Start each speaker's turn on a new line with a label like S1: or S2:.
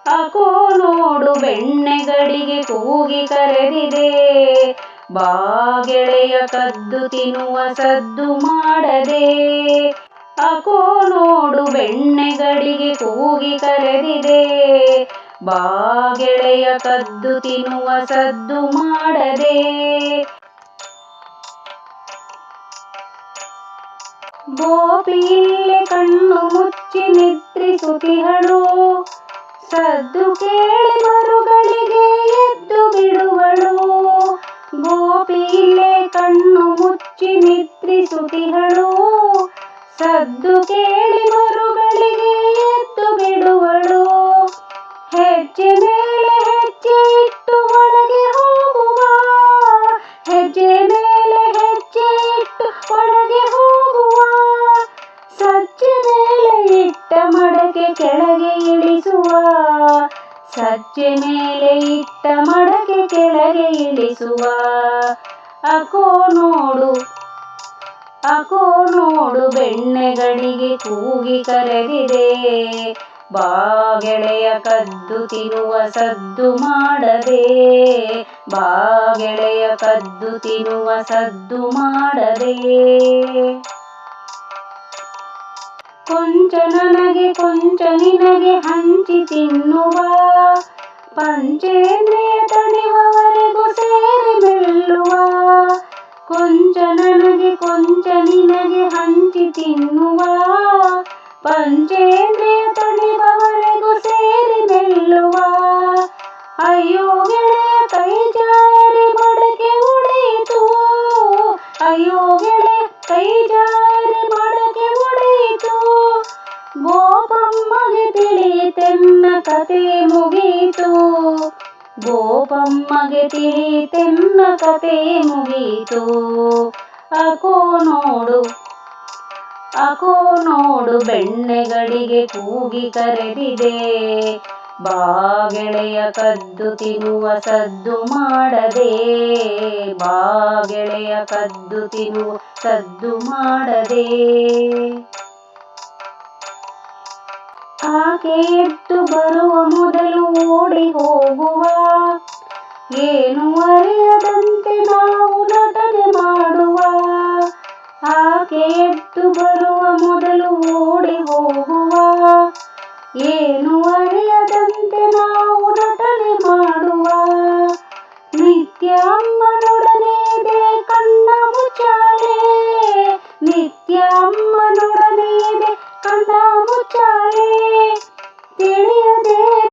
S1: ಅಕೋ ನೋಡು ಬೆಣ್ಣೆಗಡಿಗೆ ಕೂಗಿ ಕರೆದಿದೆ. ಬಾ ಗೆಳೆಯ ಕದ್ದು ತಿನ್ನುವ ಸದ್ದು ಮಾಡದೆ. ಅಕೋ ನೋಡು ಬೆಣ್ಣೆಗಡಿಗೆ ಕೂಗಿ ಕರೆದಿದೆ. ಬಾ ಗೆಳೆಯ ಕದ್ದು ತಿನ್ನುವ ಸದ್ದು ಮಾಡದೆ. ಗೋಪಿ ಇಲ್ಲೇ ಕಣ್ಣು ಮುಚ್ಚಿ ನಿದ್ರಿಸುತ್ತಿಹಳು. ಸದ್ದು ಕೇಳಿ ಮರುಗಳಿಗೆ ಎದ್ದು ಬಿಡುವಳು. ಗೋಪಿ ಇಲ್ಲೇ ಕಣ್ಣು ಮುಚ್ಚಿ ನಿದ್ರಿಸುತ್ತಿಹಳು. ಸದ್ದು ಕೇಳಿ ಮರುಗಳಿಗೆ ಎದ್ದು ಬಿಡುವಳು. ಹೆಜ್ಜೆ ಮೇಲೆ ಹೆಜ್ಜೆ ಇಟ್ಟು ಒಳಗೆ ಹೋಗುವ. ಹೆಜ್ಜೆ ಮೇಲೆ ಹೆಜ್ಜೆ ಇಟ್ಟು ಒಳಗೆ ಹೋಗುವ. ಸಜ್ಜೆ ಮೇಲೆ ಇಟ್ಟ ಮಡಕೆ ಕೆಳಗೆ ಇಳಿಸುವ. ಸಜ್ಜೆ ಮೇಲೆ ಇಟ್ಟ ಮಡಕೆ ಕೆಳಗೆ ಇಳಿಸುವ. ಅಕೋ ನೋಡು ಬೆಣ್ಣೆಗಡಿಗೆ ಕೂಗಿ ಕರೆದಿದೆ. ಬಾ ಗೆಳೆಯ ಕದ್ದು ತಿನ್ನುವ ಸದ್ದು ಮಾಡದೆ. ಬಾ ಗೆಳೆಯ ಕದ್ದು ತಿನ್ನುವ ಸದ್ದು ಮಾಡದೆ. ಕೊಂಚ ನನಗೆ ಕೊಂಚ ನಿನಗೆ ಹಂಚಿ ತಿನ್ನುವ. ಪಂಚೇಂದ್ರಿಯ ತಣಿವವರೆಗೂ ಸೇರಿ ಮೆಲ್ಲುವ. ಕೊಂಚ ನನಗೆ ಕೊಂಚ ನಿನಗೆ ಹಂಚಿ ತಿನ್ನುವ. ಪಂಚೇಂದ್ರಿಯ ತಣಿವವರೆಗೂ ಸೇರಿ ಮೆಲ್ಲುವ. ಅಯ್ಯೋ ಗೆಳೆಯ ಕೈ ಜಾರಿ ಮಡಕೆ ಒಡೆಯಿತು. ಅಯ್ಯೋ ಗೆಳೆಯ ಕೈ ಜಾರಿ ಮಡಕೆ ಒಡೆಯಿತು. ಗೋಪಮ್ಮಗೆ ತಿಳಿಯಿತೆನ್ನ ಕತೆ ಮುಗೀತು. ಗೋಪಮ್ಮಗೆ ತಿಳಿಯಿತೆನ್ನ ಕತೆ ಮುಗೀತು. ಅಕೋ ನೋಡು ಬೆಣ್ಣೆಗಡಿಗೆ ಕೂಗಿ ಕರೆದಿದೆ. ಬಾ ಗೆಳೆಯ ಕದ್ದು ತಿನ್ನುವ ಸದ್ದು ಮಾಡದೆ. ಬಾ ಗೆಳೆಯ ಕದ್ದು ತಿನ್ನುವ ಸದ್ದು ಮಾಡದೆ. ಆಕೆ ಎದ್ದು ಬರುವ ಮೊದಲು ಓಡಿ ಹೋಗುವ. ಏನು ಅರಿಯದಂತೆ ನಾವು ನಟನೆ ಮಾಡುವ. ಆಕೆ ಎದ್ದು ಬರುವ ಮೊದಲು ಓಡಿ ಹೋಗುವ.